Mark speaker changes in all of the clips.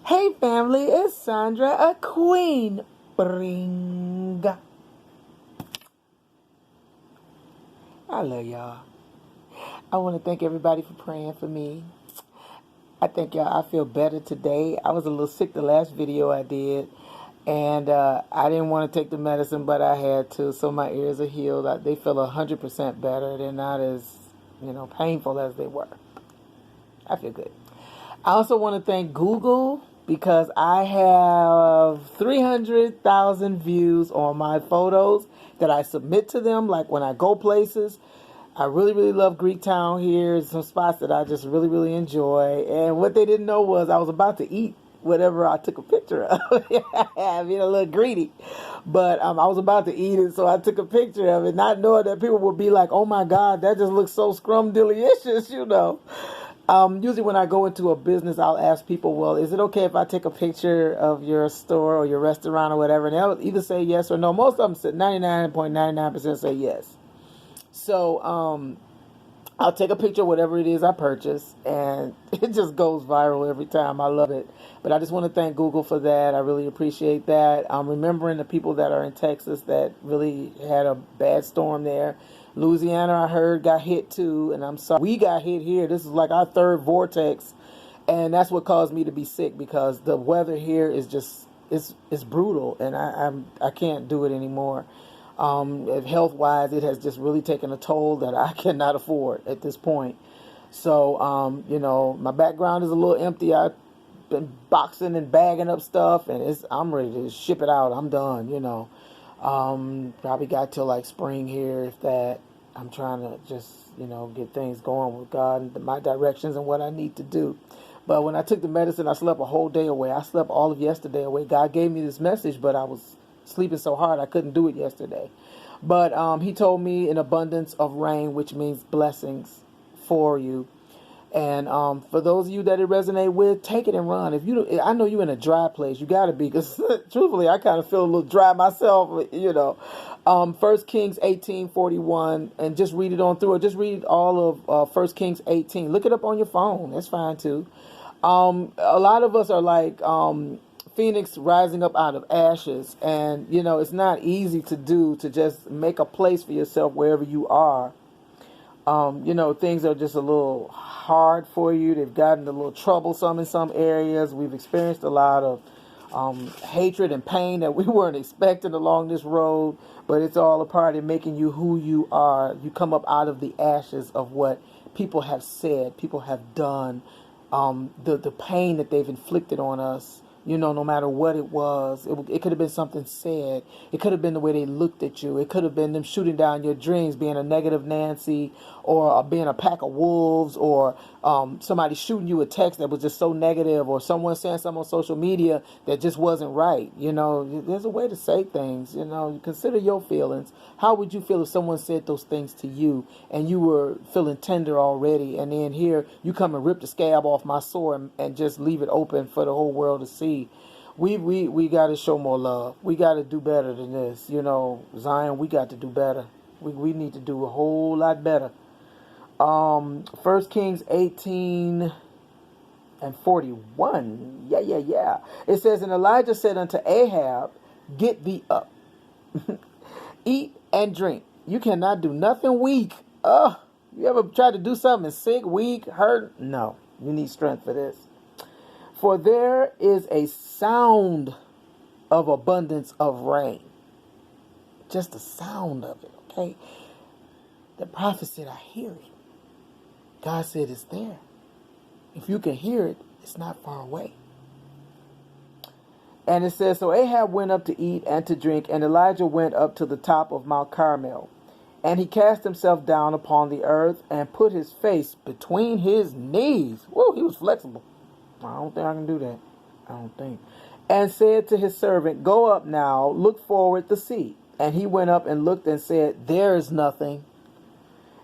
Speaker 1: Hey family, it's Sandra, a queen. Bring. I love y'all. I want to thank everybody for praying for me. I thank y'all. I feel better today. I was a little sick the last video I did, and I didn't want to take the medicine, but I had to. So my ears are healed. They feel 100% better. They're not as painful as they were. I feel good. I also want to thank Google because I have 300,000 views on my photos that I submit to them. Like when I go places, I really, really love Greektown here. Some spots that I just really, really enjoy. And what they didn't know was I was about to eat whatever I took a picture of. I'm being a little greedy. But I was about to eat it, so I took a picture of it, not knowing that people would be like, oh my God, that just looks so scrumdiddlyicious. Usually when I go into a business, I'll ask people, well, is it okay if I take a picture of your store or your restaurant or whatever? And they'll either say yes or no. Most of them, 99.99% say yes. So I'll take a picture of whatever it is I purchase, and it just goes viral every time. I love it. But I just want to thank Google for that. I really appreciate that. I'm remembering the people that are in Texas that really had a bad storm there. Louisiana, I heard, got hit too, and I'm sorry. We got hit here. This is like our third vortex, and that's what caused me to be sick because the weather here is just it's brutal, and I can't do it anymore. Health-wise, it has just really taken a toll that I cannot afford at this point. So, my background is a little empty. I've been boxing and bagging up stuff, and I'm ready to ship it out. I'm done, Probably got till like spring here, if that. I'm trying to just, get things going with God and my directions and what I need to do. But when I took the medicine, I slept a whole day away. I slept all of yesterday away. God gave me this message, but I was sleeping so hard I couldn't do it yesterday. But he told me an abundance of rain, which means blessings for you. And for those of you that it resonate with, take it and run. I know you're in a dry place. You got to be, because truthfully, I kind of feel a little dry myself, 1 Kings 18:41, and just read it on through. Or just read all of 1 Kings 18. Look it up on your phone. That's fine, too. A lot of us are like Phoenix rising up out of ashes. And, it's not easy to do, to just make a place for yourself wherever you are. Things are just a little hard for you. They've gotten a little troublesome in some areas. We've experienced a lot of hatred and pain that we weren't expecting along this road, but it's all a part of making you who you are. You come up out of the ashes of what people have said, people have done, the pain that they've inflicted on us. No matter what it was, it could have been something said. It could have been the way they looked at you. It could have been them shooting down your dreams, being a negative Nancy, or being a pack of wolves, or somebody shooting you a text that was just so negative, or someone saying something on social media that just wasn't right. There's a way to say things. You consider your feelings. How would you feel if someone said those things to you and you were feeling tender already, and then here you come and rip the scab off my sore and just leave it open for the whole world to see? We got to show more love. We got to do better than this. Zion, we got to do better. We need to do a whole lot better. 1 Kings 18 and 41. Yeah. It says, and Elijah said unto Ahab, get thee up, eat and drink. You cannot do nothing weak. You ever tried to do something sick, weak, hurt? No, you need strength for this. For there is a sound of abundance of rain. Just the sound of it, okay? The prophet said, I hear it. God said it's there. If you can hear it, it's not far away. And it says, so Ahab went up to eat and to drink, and Elijah went up to the top of Mount Carmel. And he cast himself down upon the earth and put his face between his knees. Whoa, he was flexible. I don't think I can do that. I don't think. And said to his servant, go up now, look forward to see. And he went up and looked and said, there is nothing.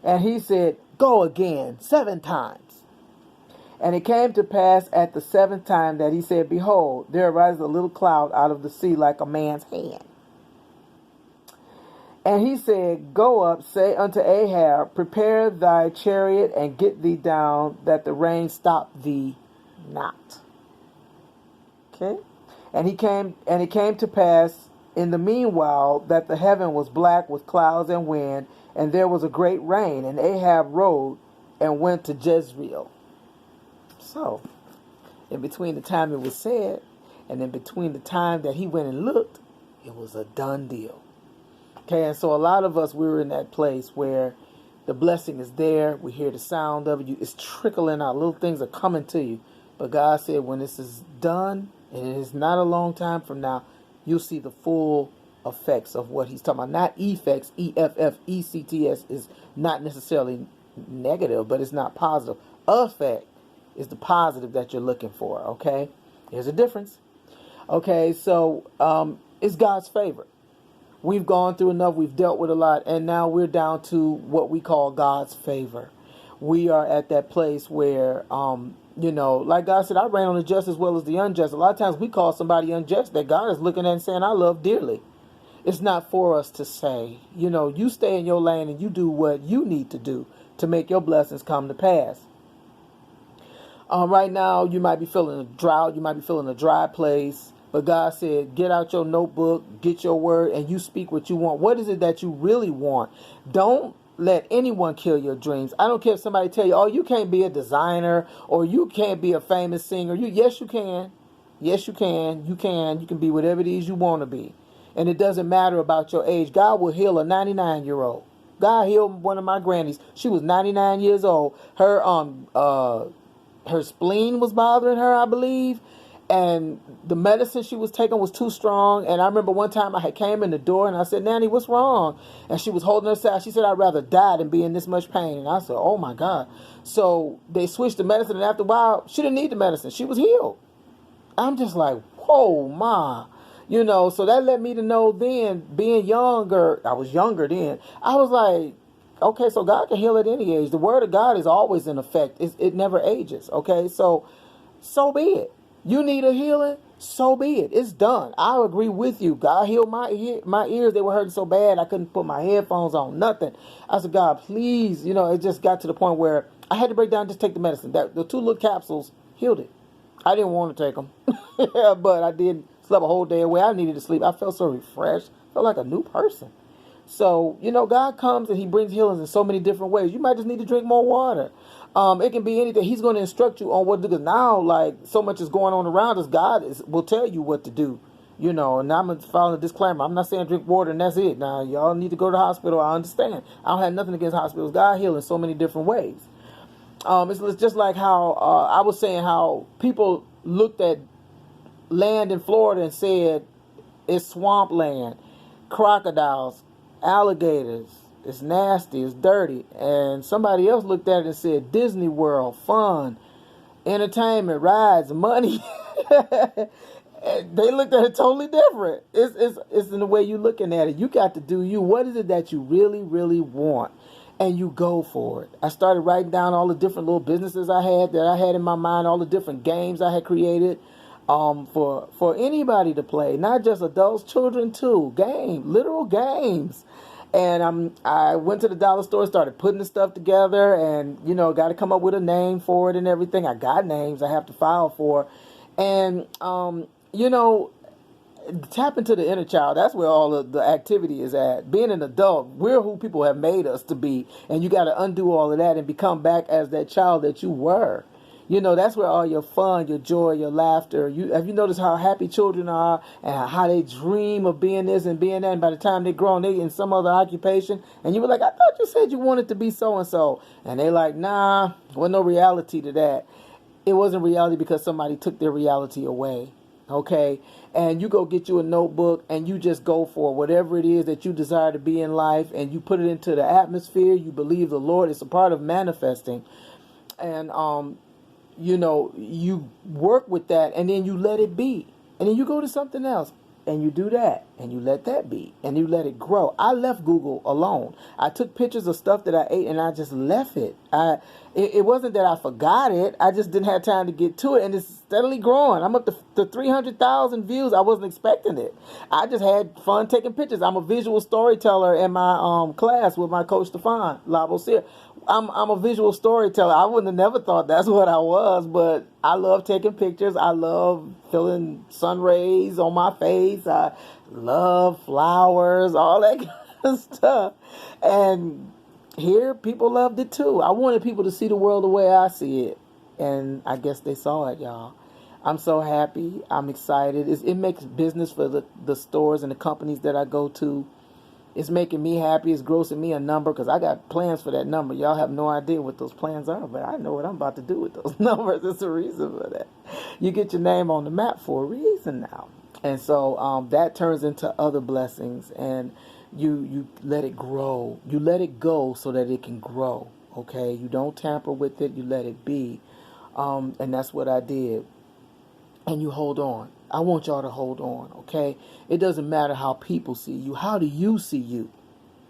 Speaker 1: And he said, go again 7 times. And it came to pass at the 7th time that he said, behold, there arises a little cloud out of the sea like a man's hand. And he said, go up, say unto Ahab, prepare thy chariot and get thee down, that the rain stop thee not. Okay. And it came to pass in the meanwhile that the heaven was black with clouds and wind, and there was a great rain, and Ahab rode and went to Jezreel. So, in between the time it was said, and in between the time that he went and looked, it was a done deal. Okay, and so a lot of us, we were in that place where the blessing is there. We hear the sound of it. It's trickling out. Little things are coming to you. But God said when this is done, and it is not a long time from now, you'll see the full effects of what he's talking about. Not effects, E-F-F-E-C-T-S is not necessarily negative, but it's not positive. Effect is the positive that you're looking for, okay? There's a difference. Okay, so it's God's favor. We've gone through enough. We've dealt with a lot. And now we're down to what we call God's favor. We are at that place where, like God said, I reign on the just as well as the unjust. A lot of times we call somebody unjust that God is looking at and saying, I love dearly. It's not for us to say, you stay in your lane and you do what you need to do to make your blessings come to pass. Right now, you might be feeling a drought. You might be feeling a dry place. But God said, get out your notebook, get your word, and you speak what you want. What is it that you really want? Don't let anyone kill your dreams. I don't care if somebody tell you, oh, you can't be a designer or you can't be a famous singer. Yes, you can. Yes, you can. You can. You can be whatever it is you want to be. And it doesn't matter about your age. God will heal a 99-year-old. God healed one of my grannies. She was 99 years old. Her spleen was bothering her, I believe. And the medicine she was taking was too strong. And I remember one time I had came in the door and I said, Nanny, what's wrong? And she was holding her side. She said, I'd rather die than be in this much pain. And I said, oh my God. So they switched the medicine. And after a while, she didn't need the medicine. She was healed. I'm just like, whoa, ma. So that led me to know then, being younger, I was younger then. I was like, okay, so God can heal at any age. The word of God is always in effect. It never ages. Okay, so be it. You need a healing, so be it. It's done. I agree with you. God healed my ears. They were hurting so bad I couldn't put my headphones on, nothing. I said, God, please. It just got to the point where I had to break down and just take the medicine. The 2 little capsules healed it. I didn't want to take them, but I did. Slept a whole day away. I needed to sleep. I felt so refreshed. Felt like a new person. So, God comes and he brings healings in so many different ways. You might just need to drink more water. It can be anything. He's going to instruct you on what to do. Because now, so much is going on around us, God will tell you what to do. And I'm going to follow the disclaimer. I'm not saying drink water and that's it. Now, y'all need to go to the hospital. I understand. I don't have nothing against hospitals. God heals in so many different ways. It's just like how I was saying how people looked at land in Florida and said it's swampland, crocodiles, alligators, it's nasty, it's dirty. And somebody else looked at it and said Disney World, fun, entertainment, rides, money. They looked at it totally different. It's in the way you're looking at it. You got to do you. What is it that you really, really want? And you go for it. I started writing down all the different little businesses I had in my mind, all the different games I had created. For anybody to play, not just adults, children too. Literal games. And I went to the dollar store, started putting the stuff together, and got to come up with a name for it and everything. I got names I have to file for, and tap into the inner child. That's where all of the activity is at. Being an adult, we're who people have made us to be, and you got to undo all of that and become back as that child that you were. That's where all your fun, your joy, your laughter. Have you noticed how happy children are and how they dream of being this and being that? And by the time they're grown, they in some other occupation. And you were like, I thought you said you wanted to be so-and-so. And they like, nah, there was no reality to that. It wasn't reality because somebody took their reality away. Okay? And you go get you a notebook and you just go for whatever it is that you desire to be in life. And you put it into the atmosphere. You believe the Lord. It's a part of manifesting. And, you work with that and then you let it be. And then you go to something else and you do that and you let that be and you let it grow. I left Google alone. I took pictures of stuff that I ate and I just left it. It wasn't that I forgot it. I just didn't have time to get to it, and it's steadily growing. I'm up to 300,000 views. I wasn't expecting it. I just had fun taking pictures. I'm a visual storyteller in my class with my coach, Stefan Labosir. I'm a visual storyteller. I wouldn't have never thought that's what I was, but I love taking pictures. I love feeling sun rays on my face. I love flowers, all that kind of stuff. And here, people loved it too. I wanted people to see the world the way I see it, and I guess they saw it, y'all. I'm so happy. I'm excited. It makes business for the stores and the companies that I go to. It's making me happy. It's grossing me a number because I got plans for that number. Y'all have no idea what those plans are, but I know what I'm about to do with those numbers. There's a reason for that. You get your name on the map for a reason now. And so that turns into other blessings, and you let it grow. You let it go so that it can grow, okay? You don't tamper with it. You let it be. And that's what I did. And you hold on. I want y'all to hold on, okay? It doesn't matter how people see you. How do you see you?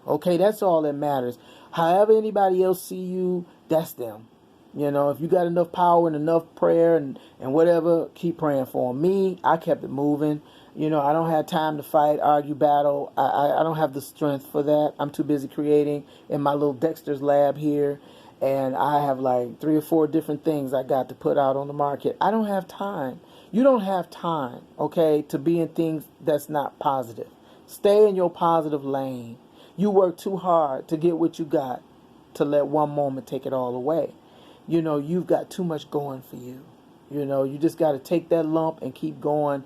Speaker 1: Okay, that's all that matters. However anybody else see you, that's them. You know, if you got enough power and enough prayer and whatever, keep praying for them. Me, I kept it moving. You know, I don't have time to fight, argue, battle. I don't have the strength for that. I'm too busy creating in my little Dexter's lab here. And I have like 3 or 4 different things I got to put out on the market. I don't have time. You don't have time, okay, to be in things that's not positive. Stay in your positive lane. You work too hard to get what you got to let one moment take it all away. You know, you've got too much going for you. You know, you just got to take that lump and keep going.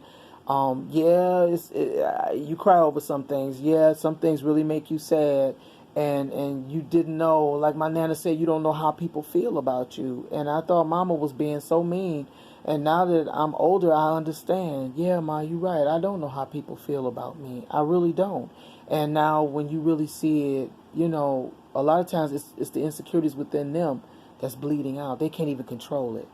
Speaker 1: You cry over some things. Yeah, some things really make you sad. And you didn't know, like my Nana said, you don't know how people feel about you. And I thought Mama was being so mean. And now that I'm older, I understand. Yeah, Ma, you're right. I don't know how people feel about me. I really don't. And now when you really see it, you know, a lot of times it's the insecurities within them that's bleeding out. They can't even control it.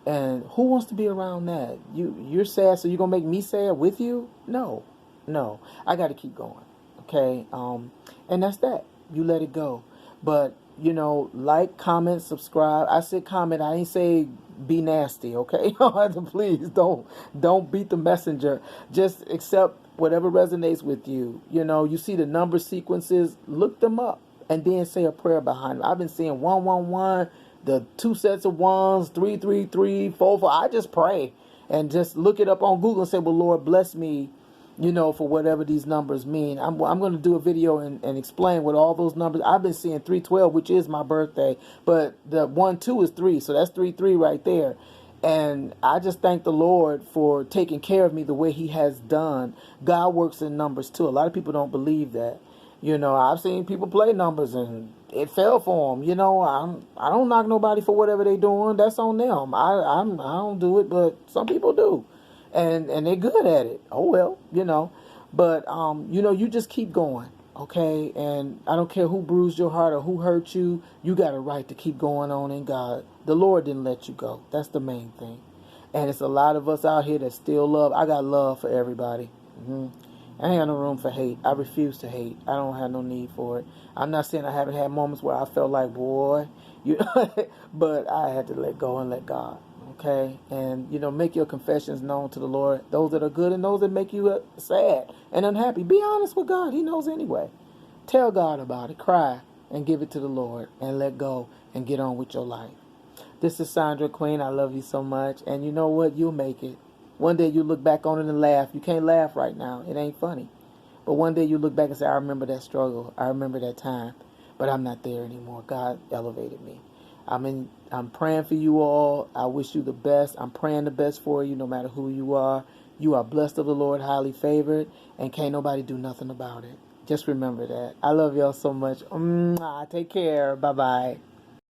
Speaker 1: And who wants to be around that? You're sad, so you're going to make me sad with you? No. I got to keep going. Okay? And that's that. You let it go. But, you know, like, comment, subscribe. I said comment. I ain't say be nasty, okay? Please don't beat the messenger. Just accept whatever resonates with you. You know, you see the number sequences, look them up and then say a prayer behind them. I've been seeing 111, the 2 sets of ones, 333, 44. I just pray and just look it up on Google and say, well, Lord, bless me, you know, for whatever these numbers mean. I'm going to do a video and explain what all those numbers. I've been seeing 312, which is my birthday, but the 12 is 3, so that's 33 right there. And I just thank the Lord for taking care of me the way He has done. God works in numbers too. A lot of people don't believe that. You know, I've seen people play numbers and it fell for them. You know, I don't knock nobody for whatever they doing. That's on them. I don't do it, but some people do. And they're good at it. Oh, well, you know. But, you know, you just keep going, okay? And I don't care who bruised your heart or who hurt you. You got a right to keep going on in God. The Lord didn't let you go. That's the main thing. And it's a lot of us out here that still love. I got love for everybody. I ain't got no room for hate. I refuse to hate. I don't have no need for it. I'm not saying I haven't had moments where I felt like, boy, but I had to let go and let God. Okay, and you know, make your confessions known to the Lord, those that are good and those that make you sad and unhappy. Be honest with God. He knows anyway. Tell God about it. Cry and give it to the Lord and let go and get on with your life. This is Sandra, Queen. I love you so much. And you know what? You'll make it. One day you look back on it and laugh. You can't laugh right now. It ain't funny. But one day you look back and say, I remember that struggle. I remember that time. But I'm not there anymore. God elevated me. I'm praying for you all. I wish you the best. I'm praying the best for you no matter who you are. You are blessed of the Lord, highly favored, and can't nobody do nothing about it. Just remember that. I love y'all so much. Take care. Bye-bye.